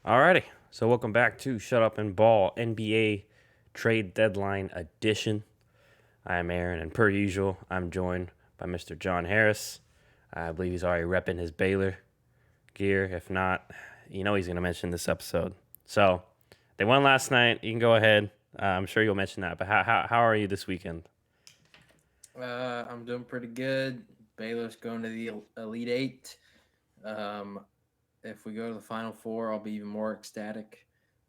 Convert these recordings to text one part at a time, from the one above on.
Alrighty, so welcome back to Shut Up and Ball NBA Trade Deadline Edition. I'm Aaron, and per usual, I'm joined by Mr. John Harris. I believe he's already repping his Baylor gear. If not, he's going to mention this episode. So they won last night. You can go ahead. I'm sure you'll mention that. But how are you this weekend? I'm doing pretty good. Baylor's going to the Elite Eight. Um, if we go to the Final Four, I'll be even more ecstatic.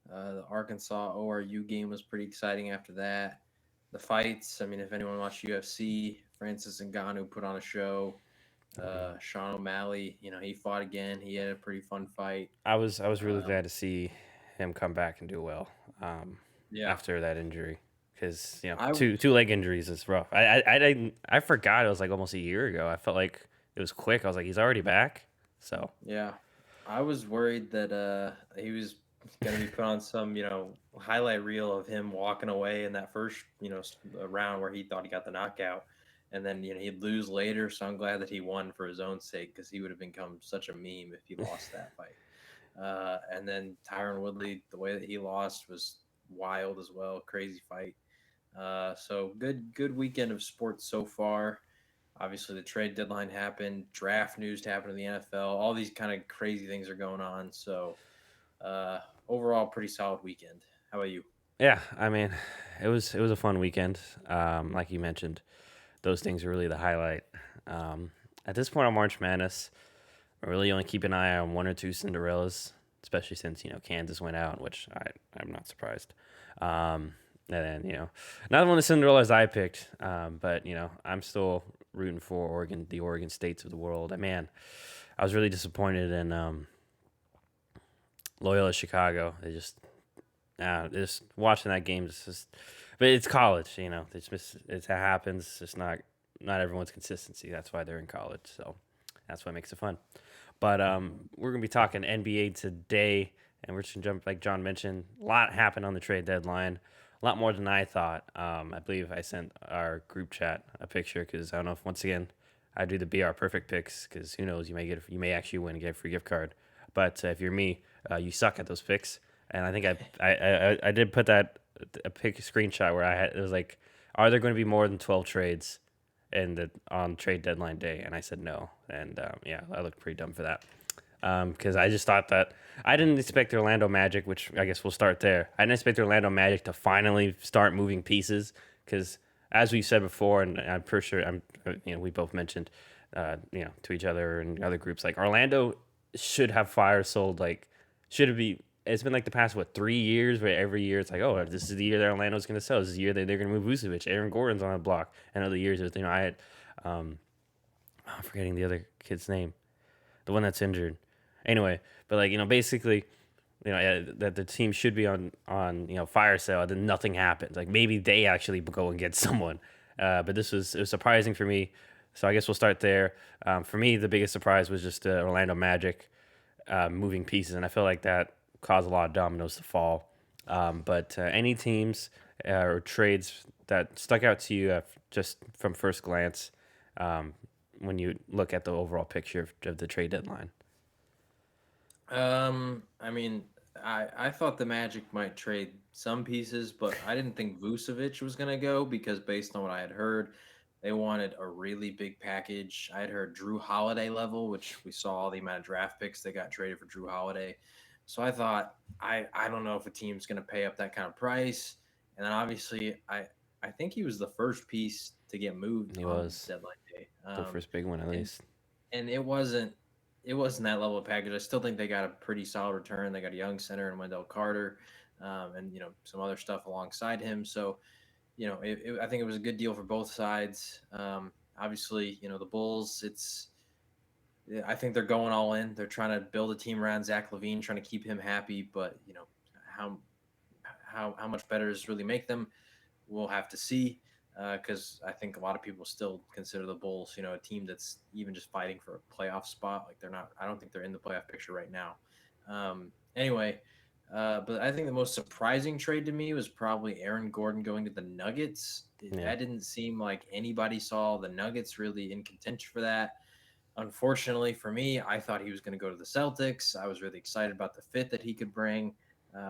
The Arkansas ORU game was pretty exciting after that. The fights, I mean, if anyone watched UFC, Francis Ngannou put on a show. Oh yeah, Sean O'Malley, he fought again. He had a pretty fun fight. I was really Um, glad to see him come back and do well yeah, after that injury because I two leg injuries is rough. I didn't I forgot it was like almost a year ago. I felt like it was quick. I was like he's already back. So Yeah, I was worried that he was going to be put on some highlight reel of him walking away in that first round where he thought he got the knockout, and then he'd lose later. So I'm glad that he won for his own sake because he would have become such a meme if he lost that fight. And then Tyron Woodley, the way that he lost was wild as well, crazy fight. So good weekend of sports so far. Obviously, the trade deadline happened, draft news happened in the NFL. All these kind of crazy things are going on. So, overall, pretty solid weekend. How about you? yeah, I mean, it was a fun weekend. Like you mentioned, those things are really the highlight. At this point on March Madness, I really only keep an eye on one or two Cinderellas, especially since Kansas went out, which I'm not surprised. And then not one of the Cinderellas I picked, but I'm still rooting for Oregon, the Oregon States of the world. And man, I was really disappointed in Loyola Chicago. Just watching that game, but it's college, it happens. It's just not everyone's consistency. That's why they're in college. So that's what makes it fun. But we're gonna be talking NBA today, and we're just gonna jump like John mentioned. A lot happened on the trade deadline, a lot more than I thought. I believe I sent our group chat a picture because I don't know if once again I do the BR perfect picks because who knows you may actually win and get a free gift card. But if you're me, you suck at those picks, and I think I did put that a pic screenshot where I had it was like, are there going to be more than 12 trades? On trade deadline day, and I said no, and yeah, I looked pretty dumb for that because I just thought that I didn't expect the Orlando Magic, which I guess we'll start there. I didn't expect the Orlando Magic to finally start moving pieces because, as we said before, and I'm pretty sure we both mentioned, to each other and other groups, like Orlando should have fire sold, like should it be. It's been like the past 3 years where every year it's like, oh, this is the year that Orlando's going to sell. This is the year that they're going to move Vucevic. Aaron Gordon's on the block. And other years, it was, I had, I'm forgetting the other kid's name, the one that's injured. Anyway, but like basically, that the team should be on fire sale. Then nothing happens. Like maybe they actually go and get someone. But it was surprising for me. So I guess we'll start there. For me, the biggest surprise was just Orlando Magic moving pieces, and I feel like that caused a lot of dominoes to fall. But any teams or trades that stuck out to you just from first glance um, when you look at the overall picture of the trade deadline? I mean, I thought the Magic might trade some pieces, but I didn't think Vucevic was going to go because based on what I had heard, they wanted a really big package. I had heard Drew Holiday level, which we saw the amount of draft picks they got traded for Drew Holiday. So I thought I don't know if a team's going to pay up that kind of price. And then obviously I think he was the first piece to get moved He on was deadline day. the first big one, at And least. and it wasn't that level of package. I still think they got a pretty solid return. They got a young center in Wendell Carter, and some other stuff alongside him. So I think it was a good deal for both sides. Obviously, the Bulls. I think they're going all in. They're trying to build a team around Zach LaVine, trying to keep him happy. But how how much better does it really make them? We'll have to see because I think a lot of people still consider the Bulls, a team that's even just fighting for a playoff spot. Like they're not. I don't think they're in the playoff picture right now. Anyway, but I think the most surprising trade to me was probably Aaron Gordon going to the Nuggets. Yeah, That didn't seem like anybody saw the Nuggets really in contention for that. Unfortunately for me, I thought he was going to go to the Celtics. I was really excited about the fit that he could bring.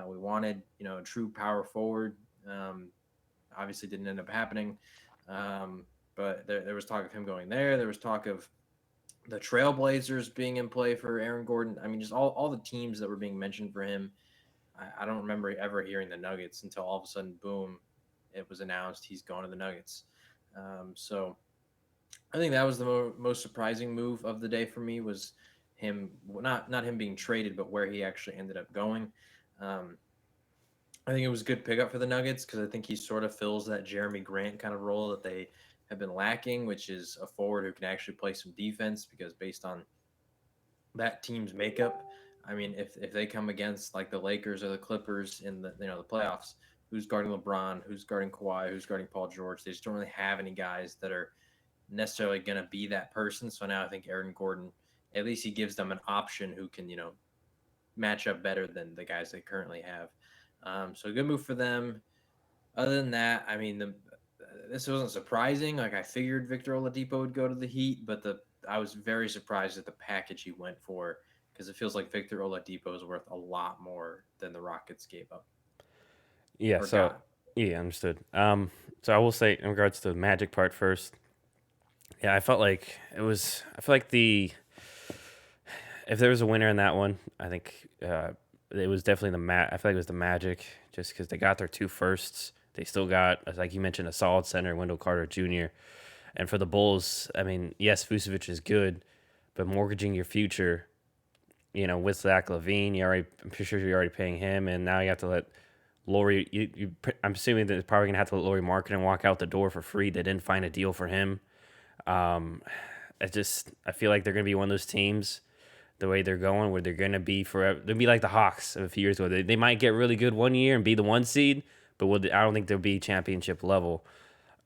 We wanted, a true power forward. Um, Obviously, didn't end up happening. Um, but there was talk of him going there. There was talk of the Trailblazers being in play for Aaron Gordon. I mean, just all the teams that were being mentioned for him. I don't remember ever hearing the Nuggets until all of a sudden, boom, it was announced he's going to the Nuggets. So I think that was the most surprising move of the day for me was him not him being traded, but where he actually ended up going. Um, I think it was a good pickup for the Nuggets because I think he sort of fills that Jeremy Grant kind of role that they have been lacking, which is a forward who can actually play some defense. Because based on that team's makeup, I mean, if they come against like the Lakers or the Clippers in the playoffs, who's guarding LeBron, who's guarding Kawhi, who's guarding Paul George? They just don't really have any guys that are necessarily going to be that person. So now I think Aaron Gordon, at least he gives them an option who can, match up better than the guys they currently have. So a good move for them. Other than that, I mean, this wasn't surprising. Like I figured Victor Oladipo would go to the Heat, but I was very surprised at the package he went for because it feels like Victor Oladipo is worth a lot more than the Rockets gave up Yeah, or so got. yeah, understood. So I will say in regards to the Magic part first, yeah, I felt like it was. I feel like the if there was a winner in that one, I think it was definitely I feel like it was the Magic, just because they got their two firsts. They still got, like you mentioned, a solid center, Wendell Carter Jr. And for the Bulls, I mean, yes, Vucevic is good, but mortgaging your future, with Zach Levine, I'm pretty sure you're already paying him, and now you have to let Laurie. I'm assuming that they're probably gonna have to let Laurie Marketing walk out the door for free. They didn't find a deal for him. Um, I feel like they're gonna be one of those teams the way they're going, where they're going to be forever. They'll be like the Hawks of a few years ago. They might get really good one year and be the one seed, but I don't think they'll be championship level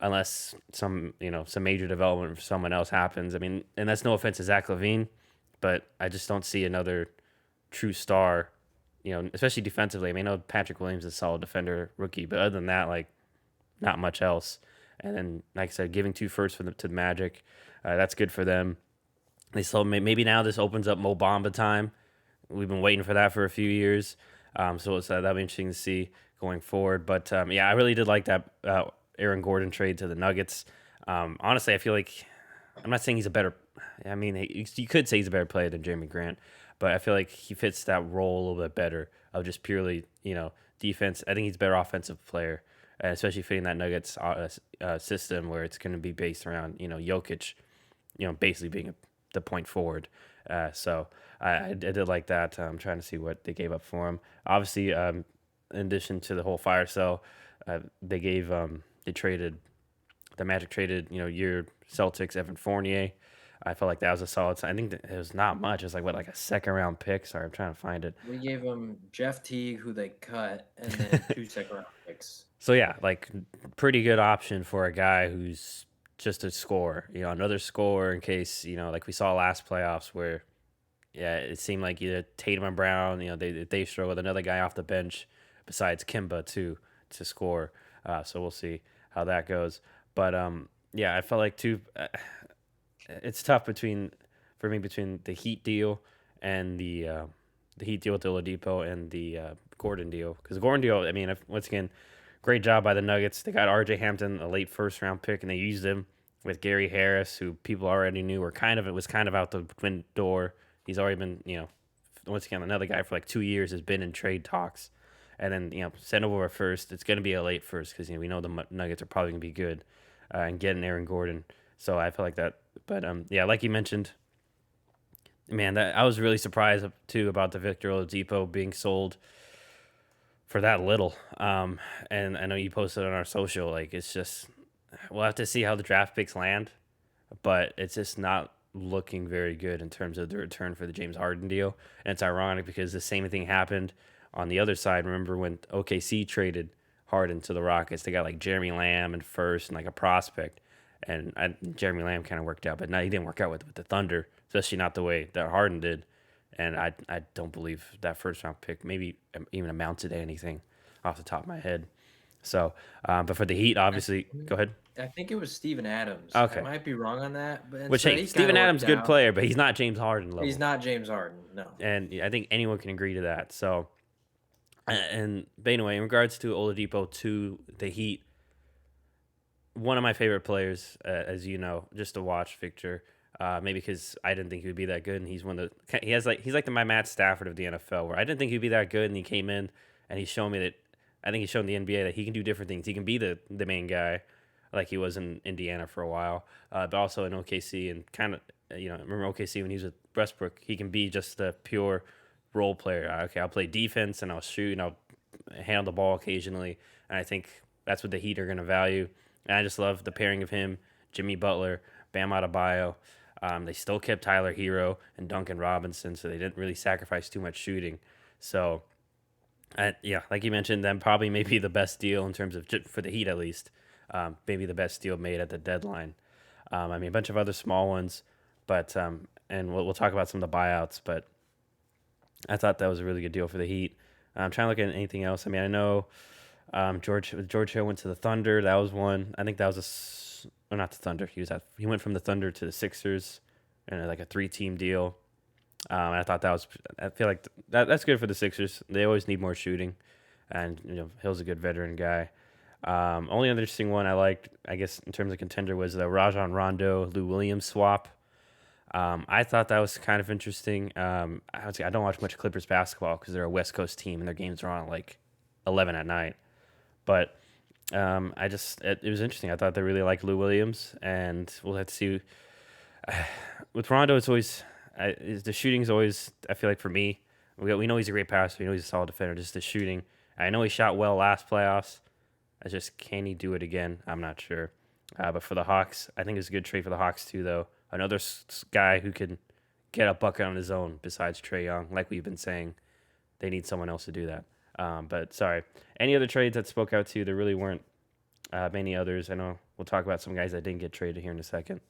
unless some major development for someone else happens. I mean, and that's no offense to Zach Levine, but I just don't see another true star. Especially defensively. I mean, I know Patrick Williams is a solid defender, rookie, but other than that, like not much else. And then, like I said, giving two firsts to the Magic, that's good for them. They still maybe now this opens up Mo Bamba time. We've been waiting for that for a few years, that'll be interesting to see going forward. But yeah, I really did like that Aaron Gordon trade to the Nuggets. Honestly, I feel like I'm not saying he's a better. I mean, you could say he's a better player than Jeremy Grant, but I feel like he fits that role a little bit better of just purely defense. I think he's a better offensive player, especially fitting that Nuggets system where it's going to be based around Jokic, basically being the point forward. So I did like that. I'm trying to see what they gave up for him. Obviously, in addition to the whole fire sale, they traded the Magic traded your Celtics Evan Fournier. I felt like that was a solid sign. I think that it was not much. It was like a second round pick. Sorry, I'm trying to find it. We gave him Jeff Teague, who they cut, and then two second round picks. So yeah, like pretty good option for a guy who's just a scorer. Another scorer in case like we saw last playoffs where yeah, it seemed like either Tatum and Brown, they struggled. Another guy off the bench besides Kimba to score. So we'll see how that goes. But yeah, I felt like it's tough for me between the Heat deal and the Heat deal with Oladipo and the Gordon deal. Because the Gordon deal, I mean, once again, great job by the Nuggets. They got R.J. Hampton, a late first round pick, and they used him with Gary Harris, who people already knew was kind of out the door. He's already been, once again, another guy for like 2 years has been in trade talks. And then, send over a first. It's going to be a late first because, we know the Nuggets are probably going to be good and getting Aaron Gordon. So I feel like that. But, yeah, like you mentioned, man, I was really surprised, too, about the Victor Oladipo being sold for that little. And I know you posted on our social. Like, it's just, we'll have to see how the draft picks land. But it's just not looking very good in terms of the return for the James Harden deal. And it's ironic because the same thing happened on the other side. Remember when OKC traded Harden to the Rockets? They got like Jeremy Lamb and first and like a prospect. And Jeremy Lamb kind of worked out, but he didn't work out with the Thunder, especially not the way that Harden did. And I don't believe that first round pick maybe even amounted to anything off the top of my head. So, but for the Heat, I, obviously, go mm, ahead. I think it was Steven Adams. I Okay. might be wrong on that, but and Which, so hey, he kind Steven of Adams, worked good out. player, but he's not James Harden He's level. not James Harden. No. And I think anyone can agree to that. So, but anyway, in regards to Oladipo to the Heat, one of my favorite players, as you know, just to watch Victor. Maybe because I didn't think he would be that good, and he's like my Matt Stafford of the NFL, where I didn't think he'd be that good, and he came in and he's shown me that I think he's shown the NBA that he can do different things. He can be the main guy, like he was in Indiana for a while, but also in OKC and kind of remember OKC when he was with Westbrook, he can be just a pure role player. Okay, I'll play defense and I'll shoot and I'll handle the ball occasionally, and I think that's what the Heat are going to value. And I just love the pairing of him, Jimmy Butler, Bam Adebayo. They still kept Tyler Hero and Duncan Robinson, so they didn't really sacrifice too much shooting. So, yeah, like you mentioned, then probably maybe the best deal in terms of for the Heat at least. Maybe the best deal made at the deadline. I mean, a bunch of other small ones, but and we'll talk about some of the buyouts. But I thought that was a really good deal for the Heat. I'm trying to look at anything else. I mean, I know George Hill went to the Thunder. That was one. I think that was well, not the Thunder. He went from the Thunder to the Sixers, and like a 3-team deal. I thought that was. I feel like that's good for the Sixers. They always need more shooting, and Hill's a good veteran guy. Only other interesting one I liked, I guess, in terms of contender was the Rajon Rondo Lou Williams swap. I thought that was kind of interesting. I don't watch much Clippers basketball because they're a West Coast team and their games are on at like 11 at night. But it was interesting. I thought they really liked Lou Williams, and we'll have to see. With Rondo, it's always the shooting's always. I feel like for me, we know he's a great passer. We know he's a solid defender. Just the shooting. I know he shot well last playoffs. I just can he do it again? I'm not sure. But for the Hawks, I think it's a good trade for the Hawks too, though. Another guy who can get a bucket on his own besides Trey Young, like we've been saying. They need someone else to do that. But sorry, any other trades that spoke out to you? There really weren't many others. I know we'll talk about some guys that didn't get traded here in a second.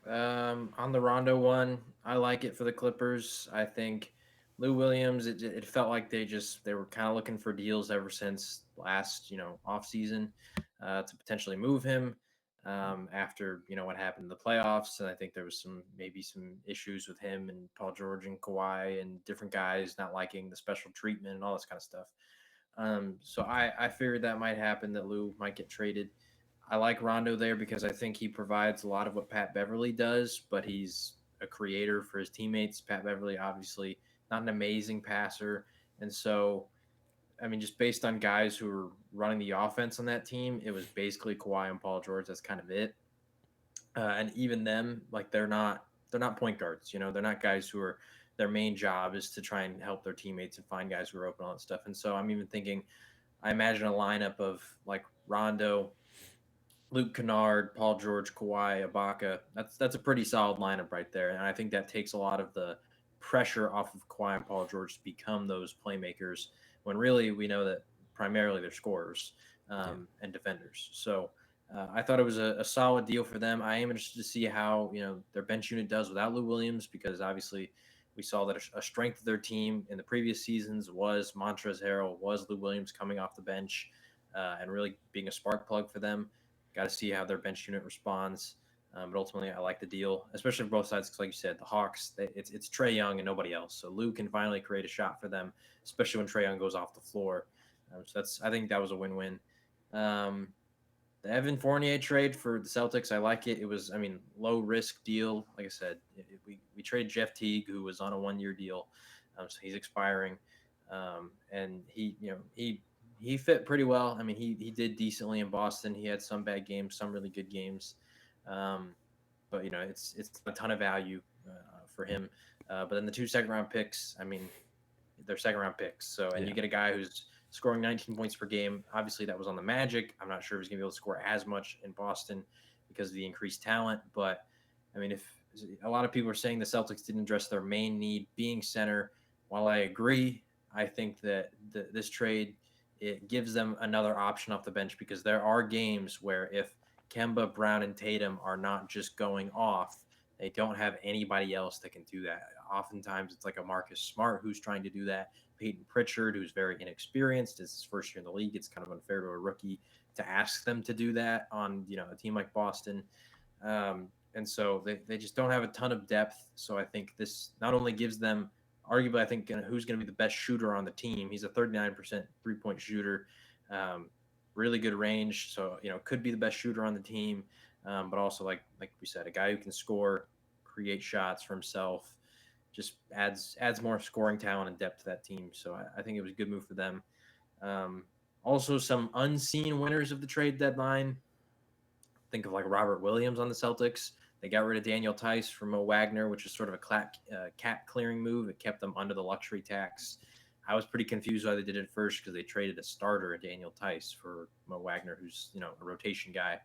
On the Rondo one, I like it for the Clippers. I think Lou Williams. It felt like they were kind of looking for deals ever since last off season to potentially move him after what happened in the playoffs. And I think there was maybe some issues with him and Paul George and Kawhi and different guys not liking the special treatment and all this kind of stuff. So I figured that might happen, that Lou might get traded. I like Rondo there because I think he provides a lot of what Pat Beverly does, but he's a creator for his teammates. Pat Beverly, obviously, not an amazing passer. And so, I mean, just based on guys who were running the offense on that team, it was basically Kawhi and Paul George. That's kind of it. And even them, like they're not point guards. They're not guys who are their main job is to try and help their teammates and find guys who are open, all that stuff. And so I'm even thinking, I imagine a lineup of like Rondo, Luke Kennard, Paul George, Kawhi, Ibaka. That's a pretty solid lineup right there, and I think that takes a lot of the pressure off of Kawhi and Paul George to become those playmakers. When really we know that primarily they're scorers Yeah. and defenders. So I thought it was a solid deal for them. I am interested to see how their bench unit does without Lou Williams, because obviously we saw that a strength of their team in the previous seasons was Montrezl Harrell, was Lou Williams coming off the bench and really being a spark plug for them. Got to see how their bench unit responds. But ultimately, I like the deal, especially for both sides, because like you said, the Hawks, it's Trey Young and nobody else. So Lou can finally create a shot for them, especially when Trey Young goes off the floor. So I think that was a win-win. Um, the Evan Fournier trade for the Celtics, I like it. It was, I mean, low risk deal. Like I said, we traded Jeff Teague, who was on a 1-year deal, so he's expiring, and he fit pretty well. I mean, he did decently in Boston. He had some bad games, some really good games, um, but it's a ton of value for him. But then the 2 second round picks, I mean, they're second round picks. So, and Yeah. you get a guy who's scoring 19 points per game. Obviously, that was on the Magic. I'm not sure if he's going to be able to score as much in Boston because of the increased talent. But I mean, if a lot of people are saying the Celtics didn't address their main need, being center, while I agree, I think that this trade, it gives them another option off the bench, because there are games where if Kemba, Brown, and Tatum are not just going off, they don't have anybody else that can do that. Oftentimes, it's like a Marcus Smart who's trying to do that. Peyton Pritchard, who's very inexperienced. It's his first year in the league. It's kind of unfair to a rookie to ask them to do that on a team like Boston. And so they just don't have a ton of depth. So I think this not only gives them, arguably, I think who's going to be the best shooter on the team. He's a 39% 3-point shooter, really good range. So could be the best shooter on the team, but also like we said, a guy who can score, create shots for himself, just adds more scoring talent and depth to that team. So I think it was a good move for them. Also, some unseen winners of the trade deadline. Think of like Robert Williams on the Celtics. They got rid of Daniel Tice for Mo Wagner, which is sort of a cap clearing move. It kept them under the luxury tax. I was pretty confused why they did it first because they traded a starter, Daniel Tice, for Mo Wagner, who's a rotation guy.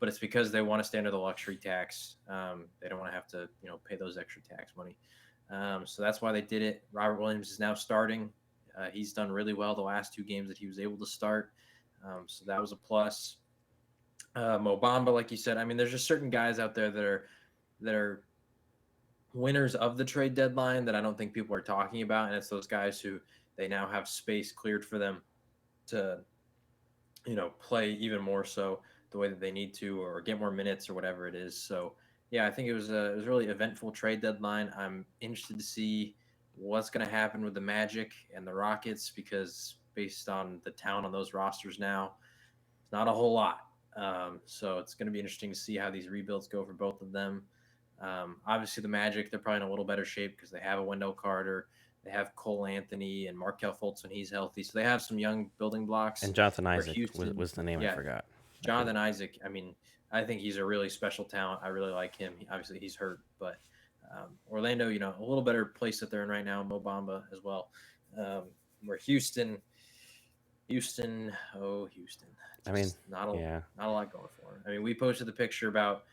But it's because they want to stay under the luxury tax. They don't want to have to pay those extra tax money. So that's why they did it. Robert Williams is now starting. He's done really well the last 2 games that he was able to start. So that was a plus. Mo Bamba, like you said, I mean, there's just certain guys out there that are winners of the trade deadline that I don't think people are talking about, and it's those guys who they now have space cleared for them to, play even more so the way that they need to, or get more minutes or whatever it is. So yeah, I think it was a really eventful trade deadline. I'm interested to see what's going to happen with the Magic and the Rockets because based on the talent on those rosters now, it's not a whole lot. So it's going to be interesting to see how these rebuilds go for both of them. Obviously, the Magic, they're probably in a little better shape because they have a Wendell Carter, they have Cole Anthony and Markelle Fultz when he's healthy. So they have some young building blocks. And Jonathan Isaac was the name I forgot. Jonathan Isaac, I mean, I think he's a really special talent. I really like him. Obviously, he's hurt, but Orlando, a little better place that they're in right now. Mo Bamba as well. Where Houston. I mean, not a lot going for him. I mean, we posted the picture about.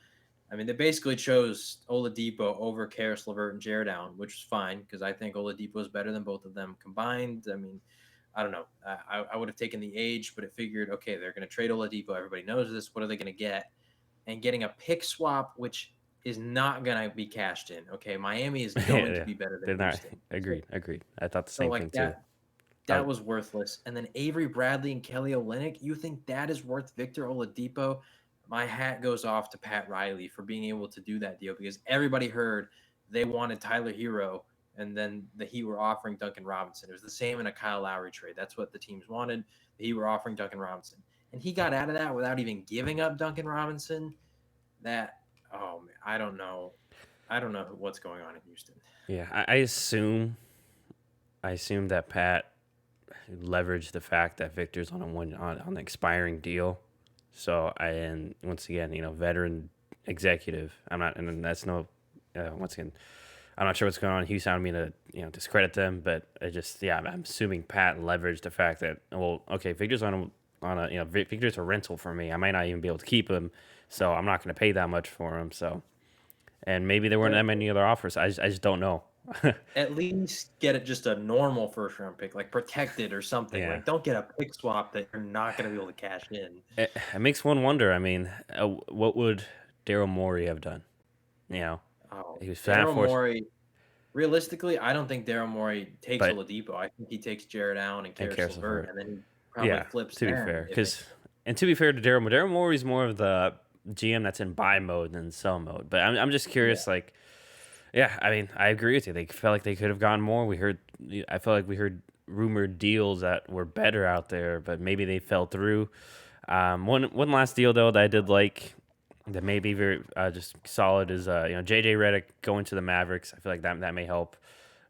I mean, they basically chose Oladipo over Karis LeVert and Jared Allen, which is fine because I think Oladipo is better than both of them combined. I mean, I don't know. I would have taken the age, but it figured, okay, they're going to trade Oladipo. Everybody knows this. What are they going to get? And getting a pick swap, which is not going to be cashed in. Okay, Miami is going to be better than Houston. Agreed. I thought the same thing too. That was worthless. And then Avery Bradley and Kelly Olynyk, you think that is worth Victor Oladipo? My hat goes off to Pat Riley for being able to do that deal because everybody heard they wanted Tyler Hero and then the Heat were offering Duncan Robinson. It was the same in a Kyle Lowry trade. That's what the teams wanted. The Heat were offering Duncan Robinson. And he got out of that without even giving up Duncan Robinson. Oh man, I don't know. I don't know what's going on in Houston. Yeah, I assume that Pat leveraged the fact that Victor's on an expiring deal. So and once again, veteran executive. I'm not, and that's no. Once again, I'm not sure what's going on in Houston. I don't mean to discredit them, but I'm assuming Pat leveraged the fact that Victor's on a Victor's a rental for me. I might not even be able to keep him, so I'm not going to pay that much for him. So, and maybe there weren't that many other offers. I just don't know. At least get it just a normal first round pick, like protected or something. Yeah. Like don't get a pick swap that you're not going to be able to cash in. It makes one wonder. I mean, what would Daryl Morey have done? He was Daryl Morey. Realistically, I don't think Daryl Morey takes Oladipo. I think he takes Jared Allen and Karis LeVert, and then he probably flips. To be fair, to be fair to Daryl Morey's more of the GM that's in buy mode than sell mode. But I'm just curious, I mean, I agree with you. They felt like they could have gotten more. I felt like we heard rumored deals that were better out there, but maybe they fell through. One last deal though that I did like that may be very just solid is JJ Redick going to the Mavericks. I feel like that may help.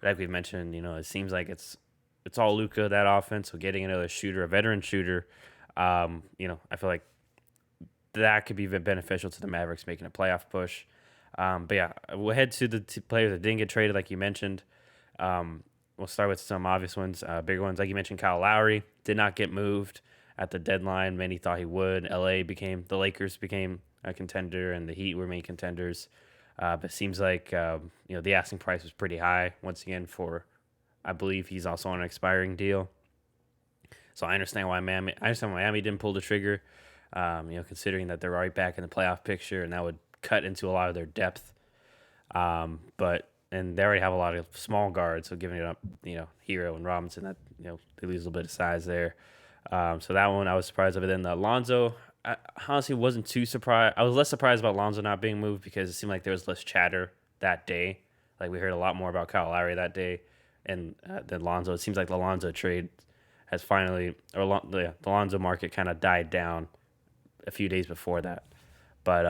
Like we mentioned, it seems like it's all Luka, that offense. So getting another shooter, a veteran shooter, I feel like that could be beneficial to the Mavericks making a playoff push. But yeah, we'll head to the players that didn't get traded, like you mentioned. We'll start with some obvious ones, bigger ones. Like you mentioned, Kyle Lowry did not get moved at the deadline. Many thought he would. The Lakers became a contender, and the Heat were main contenders. But it seems like the asking price was pretty high once again I believe he's also on an expiring deal. So I understand why Miami didn't pull the trigger. Considering that they're right back in the playoff picture, and that would cut into a lot of their depth. But and they already have a lot of small guards, so giving it up, Hero and Robinson, that they lose a little bit of size there. So that one I was surprised of. It. Then Alonzo, I honestly wasn't too surprised. I was less surprised about Alonzo not being moved because it seemed like there was less chatter that day. Like we heard a lot more about Kyle Lowry that day, and than Lonzo. It seems like the Lonzo trade has finally, or the Lonzo market kind of died down a few days before that. But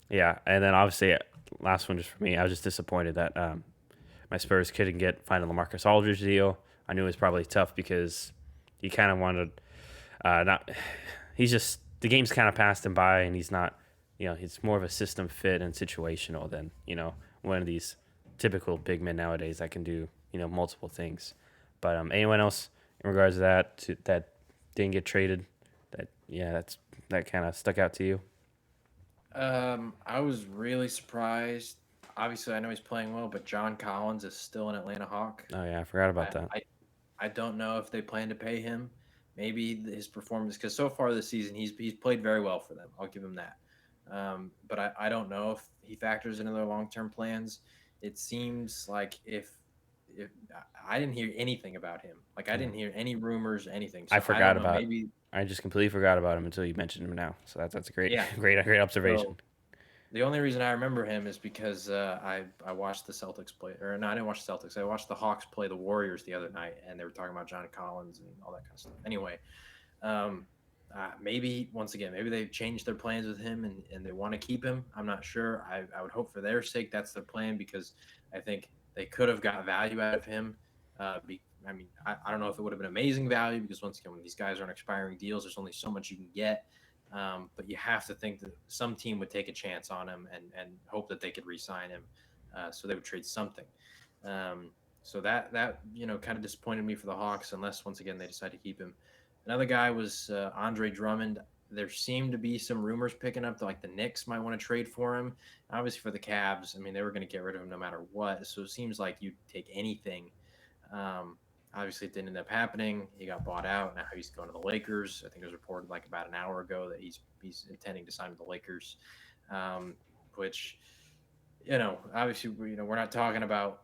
yeah, and then obviously last one just for me, I was just disappointed that my Spurs couldn't find a LaMarcus Aldridge deal. I knew it was probably tough because he kind of wanted not. He's just the game's kind of passed him by, and he's not. He's more of a system fit and situational than one of these typical big men nowadays that can do multiple things. But anyone else in regards to that didn't get traded? That kind of stuck out to you. I was really surprised. Obviously, I know he's playing well, but John Collins is still an Atlanta Hawk. Oh yeah, I forgot I, about that. I, I don't know if they plan to pay him. Maybe his performance, because so far this season he's played very well for them. I'll give him that. But I don't know if he factors into their long term plans. It seems like if I didn't hear anything about him, like I Yeah. didn't hear any rumors, anything. I So I forgot don't know. about. Maybe I just completely forgot about him until you mentioned him now. So that's a great, yeah. great observation. So the only reason I remember him is because I watched the Celtics play, or no, I didn't watch the Celtics. I watched the Hawks play the Warriors the other night, and they were talking about John Collins and all that kind of stuff. Anyway, um, maybe once again, maybe they've changed their plans with him, and they want to keep him. I'm not sure. I would hope for their sake that's their plan because I think they could have got value out of him. I mean, I don't know if it would have been amazing value because once again, when these guys are on expiring deals, there's only so much you can get. But you have to think that some team would take a chance on him and hope that they could re-sign him, so they would trade something. Um, so that kind of disappointed me for the Hawks, unless once again they decide to keep him. Another guy was Andre Drummond. There seemed to be some rumors picking up that like the Knicks might want to trade for him. Obviously for the Cavs, I mean they were going to get rid of him no matter what. So it seems like you'd take anything. Um, Obviously, it didn't end up happening. He got bought out. Now he's going to the Lakers. I think it was reported like about an hour ago that he's intending to sign with the Lakers, which obviously we're not talking about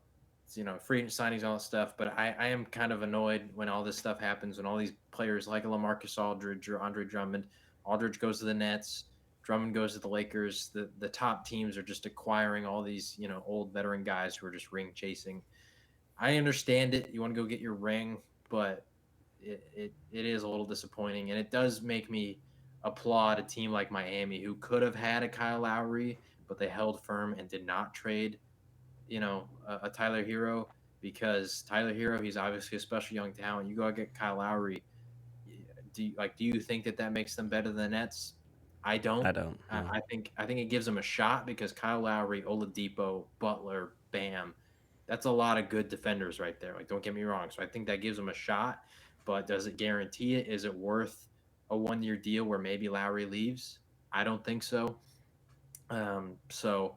free agent signings and all that stuff, but I am kind of annoyed when all this stuff happens when all these players like LaMarcus Aldridge or Andre Drummond, Aldridge goes to the Nets, Drummond goes to the Lakers. The top teams are just acquiring all these old veteran guys who are just ring chasing. I understand it. You want to go get your ring, but it is a little disappointing, and it does make me applaud a team like Miami who could have had a Kyle Lowry, but they held firm and did not trade, a Tyler Hero because Tyler Hero, he's obviously a special young talent. You go get Kyle Lowry. Do you think that makes them better than the Nets? I I don't. don't know. I think it gives them a shot because Kyle Lowry, Oladipo, Butler, Bam, that's a lot of good defenders right there. Like, don't get me wrong. So I think that gives them a shot, but does it guarantee it? Is it worth a 1 year deal where maybe Lowry leaves? I don't think so. So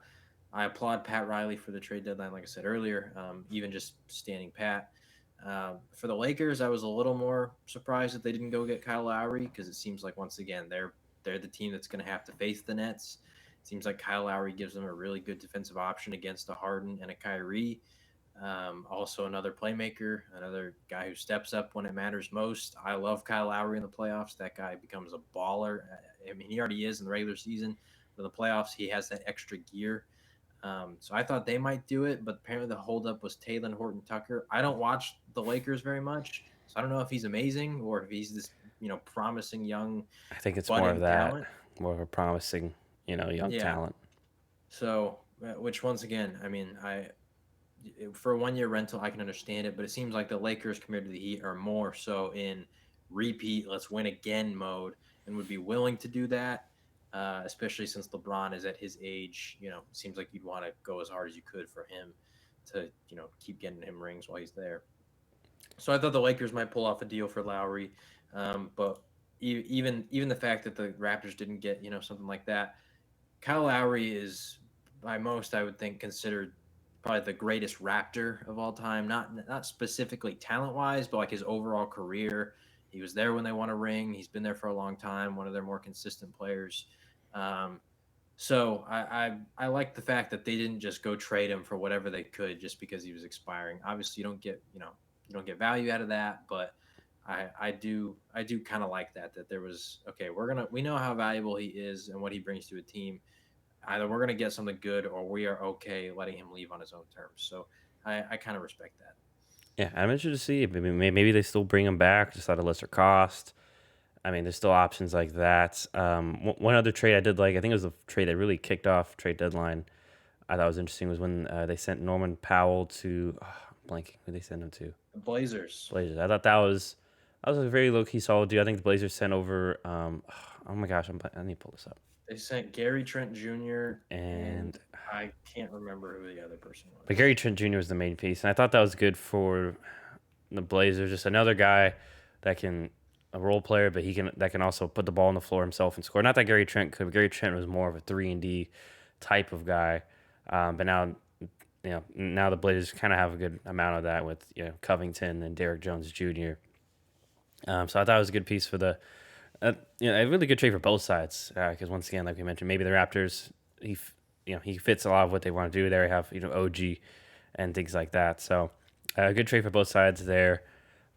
I applaud Pat Riley for the trade deadline, like I said earlier, even just standing pat. For the Lakers, I was a little more surprised that they didn't go get Kyle Lowry because it seems like once again they're the team that's going to have to face the Nets. It seems like Kyle Lowry gives them a really good defensive option against a Harden and a Kyrie. Also, another playmaker, another guy who steps up when it matters most. I love Kyle Lowry in the playoffs. That guy becomes a baller. I mean, he already is in the regular season. But in the playoffs, he has that extra gear. So I thought they might do it, but apparently the holdup was Taylor Horton Tucker. I don't watch the Lakers very much, so I don't know if he's amazing or if he's this promising young I think it's more of budding that, talent. more of a promising, young Yeah. talent. So, which once again, I mean, I for a 1 year rental, I can understand it, but it seems like the Lakers compared to the Heat are more so in repeat, let's win again mode and would be willing to do that, especially since LeBron is at his age. It seems like you'd want to go as hard as you could for him to, keep getting him rings while he's there. So I thought the Lakers might pull off a deal for Lowry, but even the fact that the Raptors didn't get something like that, Kyle Lowry is by most I would think considered probably the greatest Raptor of all time. Not specifically talent wise, but like his overall career. He was there when they won a ring. He's been there for a long time. One of their more consistent players. Um, So I like the fact that they didn't just go trade him for whatever they could just because he was expiring. Obviously, you don't get value out of that, but I do kind of like that there was okay. We know how valuable he is and what he brings to a team. Either we're gonna get something good or we are okay letting him leave on his own terms. So I kind of respect that. Yeah, I'm interested to see. Maybe they still bring him back just at a lesser cost. I mean, there's still options like that. One other trade I did like, I think it was a trade that really kicked off trade deadline. I thought was interesting was when they sent Norman Powell to blanking who they sent him to The Blazers. Blazers. I thought that was a very low key solid deal. I think the Blazers sent over. Oh my gosh, I need to pull this up. They sent Gary Trent Jr. and And I can't remember who the other person but Gary was. Trent Jr. was the main piece, and I thought that was good for the Blazers. Just another guy that can a role player, but he can that can also put the ball on the floor himself and score. Not that Gary Trent could. Gary Trent was more of a 3-and-D type of guy, but now the Blazers kind of have a good amount of that with Covington and Derrick Jones Jr. So I thought it was a good piece for a really good trade for both sides because once again, like we mentioned, maybe the Raptors he fits a lot of what they want to do. There you have OG and things like that. So a good trade for both sides there.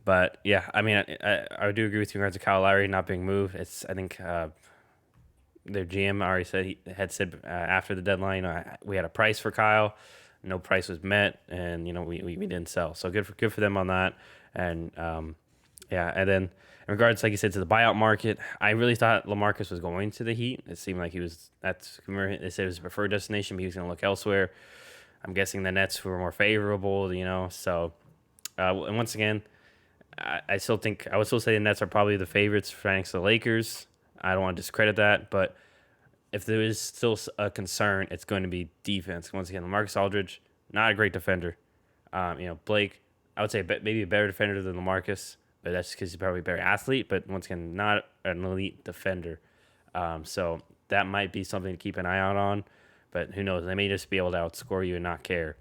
But yeah, I mean, I do agree with you in regards to Kyle Lowry not being moved. I think their GM already said after the deadline, we had a price for Kyle, no price was met, and we didn't sell. So good for them on that. And yeah, and then in regards, like you said, to the buyout market, I really thought LaMarcus was going to the Heat. It seemed like he was. They said it was his preferred destination, but he was going to look elsewhere. I'm guessing the Nets were more favorable, So, and once again, I still think I would still say the Nets are probably the favorites thanks to the Lakers. I don't want to discredit that, but if there is still a concern, it's going to be defense. Once again, LaMarcus Aldridge, not a great defender. Blake, I would say maybe a better defender than LaMarcus, but that's because he's probably a better athlete. But once again, not an elite defender. So that might be something to keep an eye out on. But who knows? They may just be able to outscore you and not care.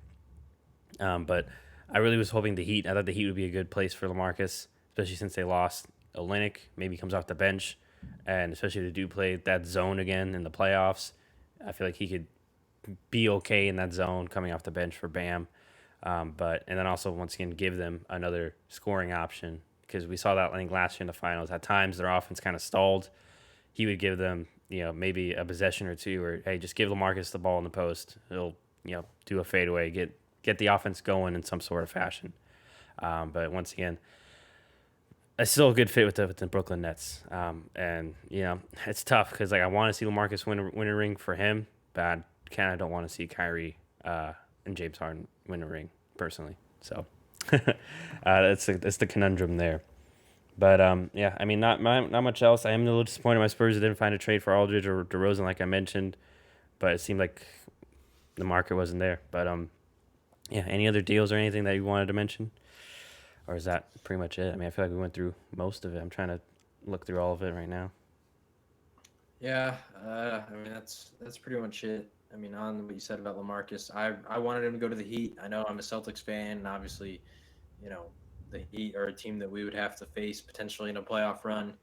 But I really was hoping the Heat. I thought the Heat would be a good place for LaMarcus, especially since they lost Olynyk. Maybe comes off the bench, and especially if they do play that zone again in the playoffs. I feel like he could be okay in that zone coming off the bench for Bam. But and then also once again give them another scoring option because we saw that I think last year in the finals. At times their offense kind of stalled. He would give them maybe a possession or two, or hey, just give LaMarcus the ball in the post. He'll do a fadeaway, get the offense going in some sort of fashion. But once again, it's still a good fit with the Brooklyn Nets. And it's tough because like I want to see LaMarcus win a ring for him, but I kind of don't want to see Kyrie and James Harden win a ring personally. So that's the conundrum there. But yeah, I mean, not much else. I am a little disappointed my Spurs didn't find a trade for Aldridge or DeRozan, like I mentioned, but it seemed like the market wasn't there. But yeah, any other deals or anything that you wanted to mention, or is that pretty much it? I mean, I feel like we went through most of it. I'm trying to look through all of it right now. Yeah, I mean that's pretty much it. I mean, on what you said about Lamarcus, I wanted him to go to the Heat. I know I'm a Celtics fan, and obviously, you know, the Heat are a team that we would have to face potentially in a playoff run.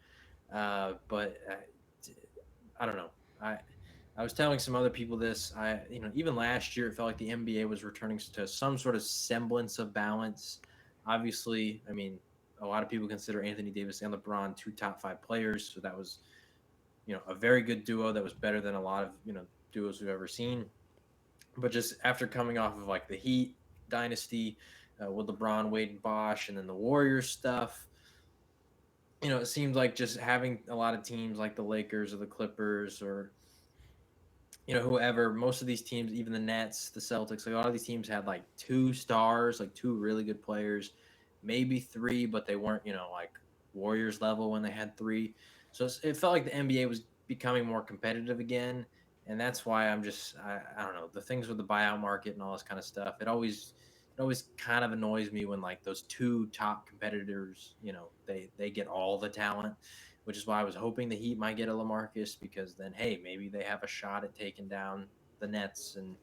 But I don't know. I was telling some other people this. Even last year, it felt like the NBA was returning to some sort of semblance of balance. Obviously, I mean, a lot of people consider Anthony Davis and LeBron two top five players, so that was a very good duo that was better than a lot of duos we've ever seen. But just after coming off of like the Heat dynasty with LeBron, Wade, and Bosh, and then the Warriors stuff, it seems like just having a lot of teams like the Lakers or the Clippers or whoever, most of these teams, even the Nets, the Celtics, like a lot of these teams had like two stars, like two really good players, maybe three, but they weren't, like Warriors level when they had three. So it felt like the NBA was becoming more competitive again. And that's why I don't know, the things with the buyout market and all this kind of stuff. It always kind of annoys me when like those two top competitors, they get all the talent, which is why I was hoping the Heat might get a LaMarcus because then, hey, maybe they have a shot at taking down the Nets. And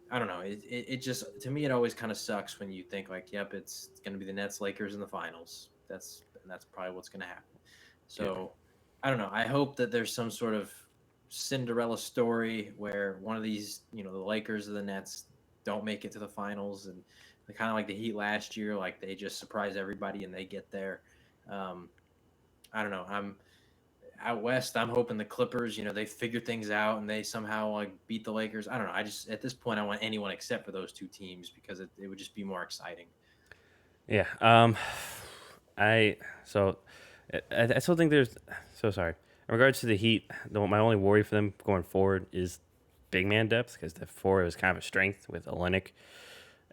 I don't know. It just, to me, it always kind of sucks when you think like, yep, it's going to be the Nets Lakers in the finals. That's probably what's going to happen. Yeah, So I don't know. I hope that there's some sort of Cinderella story where one of these, the Lakers or the Nets don't make it to the finals, and they kind of like the Heat last year, like they just surprise everybody and they get there. Um, I don't know. I'm out west. I'm hoping the Clippers, they figure things out and they somehow like beat the Lakers. I don't know. I just at this point I want anyone except for those two teams because it would just be more exciting. Yeah. I so I still think there's so sorry. In regards to the Heat, my only worry for them going forward is big man depth because the four is kind of a strength with Olenek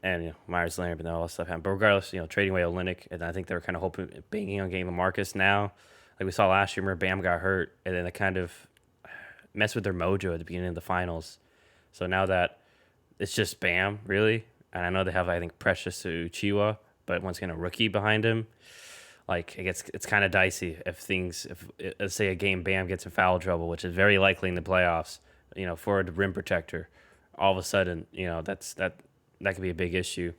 and Myers Leonard and all that stuff happened. But regardless, trading away Olenek, and I think they were kind of hoping banking on getting LaMarcus now. Like we saw last year, remember Bam got hurt, and then it kind of messed with their mojo at the beginning of the finals. So now that it's just Bam, really, and I know they have I think Precious to Uchiwa, but once again a rookie behind him, like it's kind of dicey if let's say a game Bam gets in foul trouble, which is very likely in the playoffs. For the rim protector, all of a sudden that could be a big issue.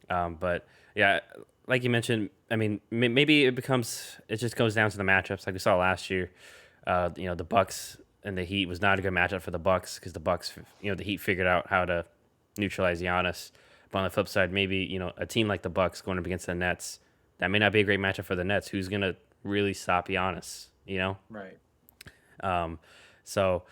But yeah, like you mentioned, I mean maybe it just goes down to the matchups like we saw last year. The Bucks and the Heat was not a good matchup for the Bucks because the Bucks, the Heat figured out how to neutralize Giannis. But on the flip side, maybe a team like the Bucks going up against the Nets, that may not be a great matchup for the Nets. Who's gonna really stop Giannis? Right. So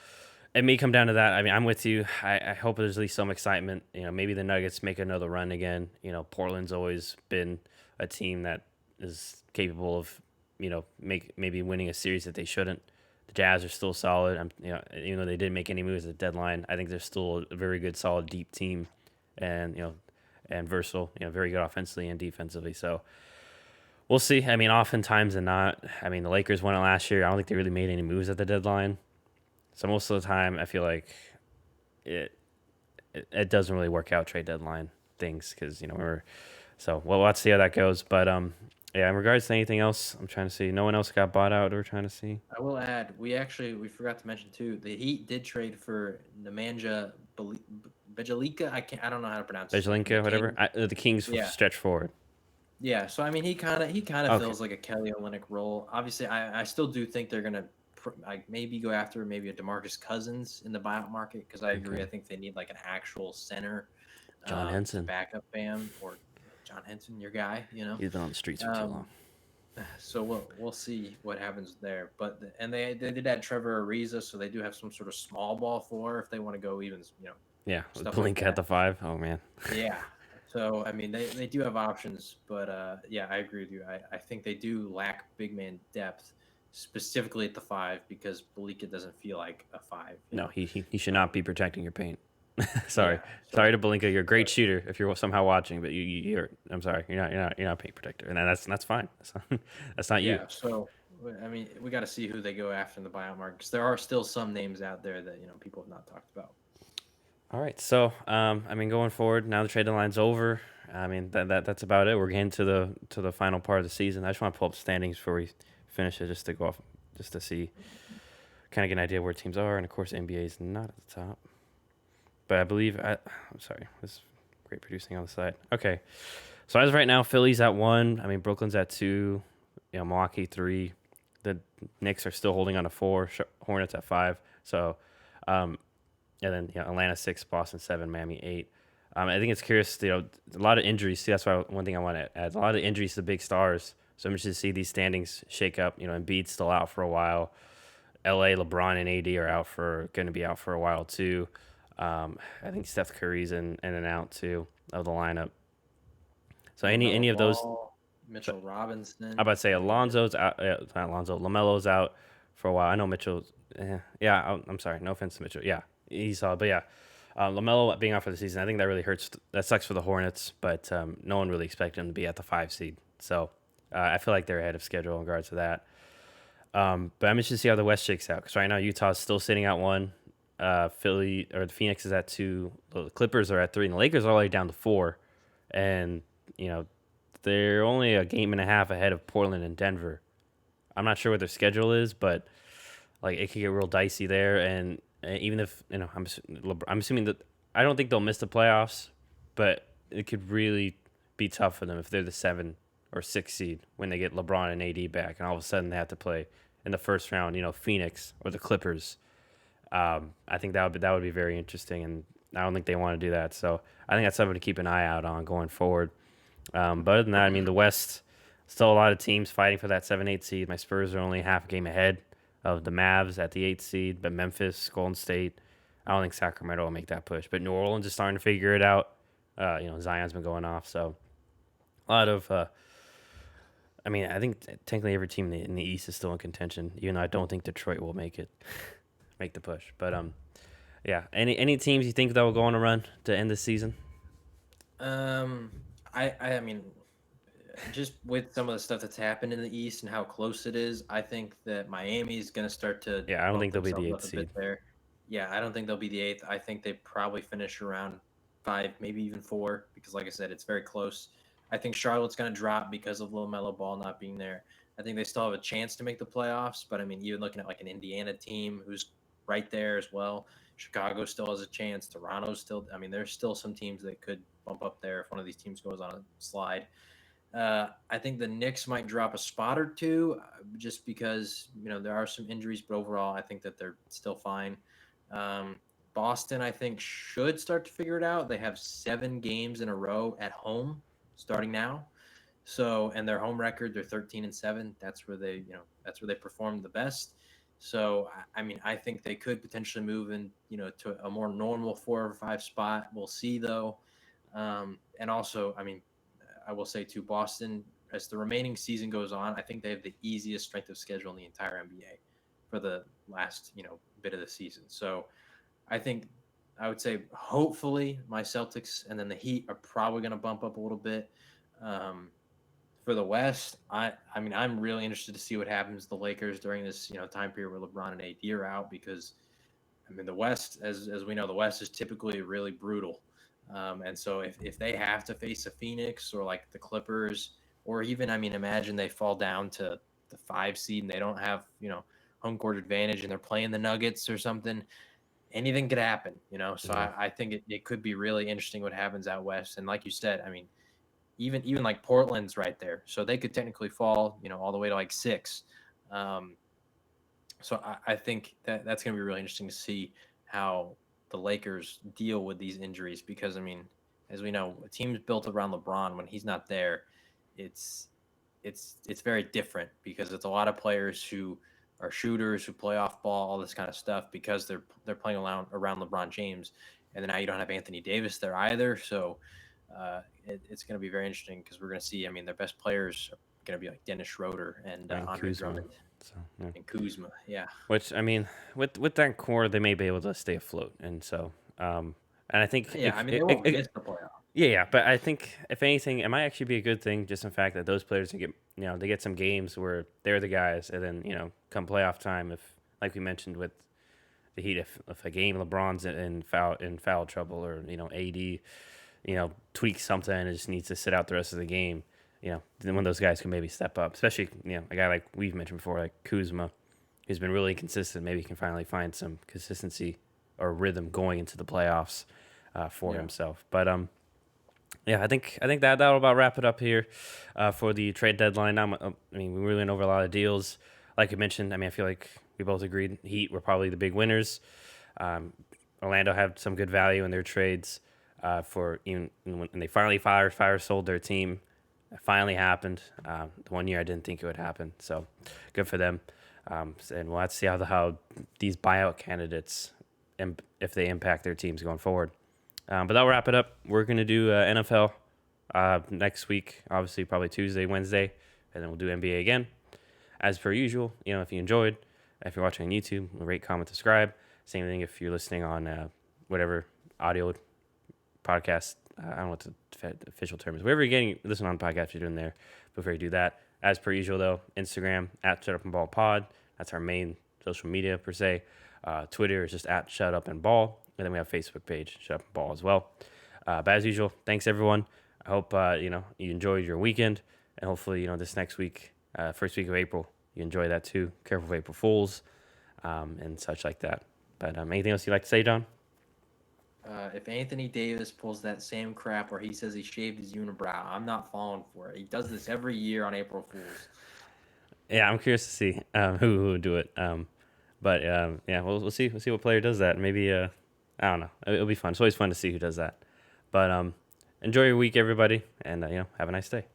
it may come down to that. I mean, I'm with you. I hope there's at least some excitement. Maybe the Nuggets make another run again. Portland's always been a team that is capable of maybe winning a series that they shouldn't. The Jazz are still solid. Even though they didn't make any moves at the deadline, I think they're still a very good, solid, deep team, and and versatile. Very good offensively and defensively. So we'll see. I mean, oftentimes than not, I mean, the Lakers won it last year. I don't think they really made any moves at the deadline. So most of the time, I feel like it doesn't really work out trade deadline things because we'll have to see how that goes. But yeah, in regards to anything else, I'm trying to see. No one else got bought out. We're trying to see. I will add, we forgot to mention too. The Heat did trade for Nemanja Bjelica. I don't know how to pronounce his name. Bjelica, whatever. The Kings Yeah, stretch forward. yeah. So I mean, he kind of Okay. feels like a Kelly Olynyk role. Obviously, I still do think they're gonna like maybe go after maybe a DeMarcus Cousins in the buyout market because I agree. Okay. I think they need like an actual center John to Henson. back up Bam or John Henson, your guy. He's been on the streets for too Um, long. so we'll see what happens there. But and they did add Trevor Ariza, so they do have some sort of small ball floor if they want to go even, Yeah, with stuff like Blink at that. the five. Oh man. Yeah. So I mean they do have options, but yeah, I agree with you. I think they do lack big man depth, specifically at the five because Belika doesn't feel like a five. No, he should not Um, be protecting your paint. sorry, yeah. sorry So to Belinka. You're a great but shooter if you're somehow watching, but you're. I'm sorry, you're not a paint protector, and that's fine. That's not you. yeah. So I mean we got to see who they go after in the buyout market because there are still some names out there that people have not talked about. All right, so I mean, going forward, now the trade deadline's over. I mean, that's about it. We're getting to the final part of the season. I just want to pull up standings before we finish it, just to go off, just to see, kind of get an idea where teams are, and of course, NBA is not at the top. But I believe I'm sorry, this is great producing on the side. Okay, so as of right now, Philly's at 1. I mean, Brooklyn's at 2. Milwaukee 3. The Knicks are still holding on to 4. Hornets at 5. So, um, and then Atlanta 6, Boston 7, Miami 8. I think it's curious. A lot of injuries. See, that's why one thing I want to add. A lot of injuries to big stars. So I'm interested to see these standings shake up. Embiid's still out for a while. LA, LeBron and AD are going to be out for a while too. I think Steph Curry's in and out too of the lineup. So any LaMelo of those, Ball, so Mitchell I'm Robinson. about to say I mean, Alonzo's out. Not Alonzo. Lamelo's out for a while. I know Mitchell's. Yeah, I'm sorry. No offense to Mitchell. Yeah, he's but yeah, Lamelo being out for the season, I think that really hurts. That sucks for the Hornets, but no one really expected him to be at the 5 seed. So I feel like they're ahead of schedule in regards to that. But I'm interested to see how the West shakes out because right now Utah's still sitting at 1. Philly or the Phoenix is at 2. The Clippers are at 3, and the Lakers are all the way down to 4. And you know they're only a game and a half ahead of Portland and Denver. I'm not sure what their schedule is, but like it could get real dicey there. And even if I'm assuming that I don't think they'll miss the playoffs, but it could really be tough for them if they're the 7 or 6 seed when they get LeBron and AD back, and all of a sudden they have to play in the first round. Phoenix or the Clippers. I think that would be very interesting, and I don't think they want to do that. So I think that's something to keep an eye out on going forward. But other than that, I mean, the West, still a lot of teams fighting for that 7-8 seed. My Spurs are only half a game ahead of the Mavs at the 8th seed, but Memphis, Golden State, I don't think Sacramento will make that push. But New Orleans is starting to figure it out. Zion's been going off, so a lot of. I mean, I think technically every team in the East is still in contention, even though I don't think Detroit will make the push. But yeah. Any teams you think that will go on a run to end the season? Um, I mean, just with some of the stuff that's happened in the East and how close it is, I think that Miami is going to start to Yeah, I don't bump think they'll be the themselves eighth up a bit seed. there. Yeah, I don't think they'll be the eighth. I think they probably finish around five, maybe even four, because like I said, it's very close. I think Charlotte's going to drop because of LaMelo Ball not being there. I think they still have a chance to make the playoffs, but I mean, even looking at like an Indiana team who's right there as well. Chicago still has a chance. Toronto's still. I mean, there's still some teams that could bump up there if one of these teams goes on a slide. I think the Knicks might drop a spot or two just because there are some injuries, but overall, I think that they're still fine. Um, Boston, I think, should start to figure it out. They have 7 games in a row at home starting now. So, and their home record, they're 13-7. That's where they perform the best. So, I mean, I think they could potentially move in, to a more normal 4 or 5 spot. We'll see though. And also, I mean, I will say to Boston, as the remaining season goes on, I think they have the easiest strength of schedule in the entire NBA for the last, bit of the season. So I think I would say hopefully my Celtics and then the Heat are probably going to bump up a little bit. Um, for the West, I mean I'm really interested to see what happens to the Lakers during this time period where LeBron and AD are out because I mean the West, as we know, the West is typically really brutal, and so if they have to face a Phoenix or like the Clippers or even I mean imagine they fall down to the 5 seed and they don't have home court advantage and they're playing the Nuggets or something, anything could happen, So Yeah. I think it could be really interesting what happens out west. And like you said, I mean, even like Portland's right there, so they could technically fall, all the way to like 6. Um, so I think that that's going to be really interesting to see how the Lakers deal with these injuries because I mean, as we know, a team's built around LeBron. When he's not there, it's it's very different because it's a lot of players who are shooters who play off ball, all this kind of stuff because they're playing around LeBron James, and then now you don't have Anthony Davis there either. So it's going to be very interesting because we're going to see. I mean, their best players are going to be like Dennis Schroeder and And Andre Kuzma. Drummond So yeah. and Kuzma. Yeah, Which I mean, with that core, they may be able to stay afloat, and so and I think yeah. I mean, they won't miss the playoff. yeah, but I think if anything, it might actually be a good thing, just in fact that those players can get they get some games where they're the guys, and then come playoff time, if like we mentioned with the Heat, if a game LeBron's in foul trouble or AD tweaks something and just needs to sit out the rest of the game, then one of those guys can maybe step up, especially a guy like we've mentioned before, like Kuzma, who's been really consistent. Maybe he can finally find some consistency or rhythm going into the playoffs for Yeah. himself. But yeah, I think that'll about wrap it up here for the trade deadline. I mean, we really went over a lot of deals. Like you mentioned, I mean, I feel like we both agreed Heat were probably the big winners. Um, Orlando had some good value in their trades for even when they finally fire sold their team. It finally happened. The one year I didn't think it would happen, so good for them. And we'll have to see how these buyout candidates if they impact their teams going forward. But that'll wrap it up. We're gonna do NFL next week, obviously probably Tuesday, Wednesday, and then we'll do NBA again as per usual. If you enjoyed, if you're watching on YouTube, rate, comment, subscribe. Same thing if you're listening on whatever audio podcast. I don't know what the official term is. Wherever you're getting listen on podcast, you're doing there. Feel free to do that. As per usual, though, Instagram at Shut Up and Ball Pod. That's our main social media per se. Twitter is just at Shut Up and Ball, and then we have a Facebook page, Shut Up and Ball as well. But as usual, thanks everyone. I hope you enjoyed your weekend, and hopefully this next week, first week of April, you enjoy that too. Careful of April Fools, and such like that. But anything else you'd like to say, John? If Anthony Davis pulls that same crap where he says he shaved his unibrow, I'm not falling for it. He does this every year on April Fools. Yeah, I'm curious to see who would do it. But yeah, we'll see. We'll see what player does that. Maybe I don't know. It'll be fun. It's always fun to see who does that. But enjoy your week, everybody, and have a nice day.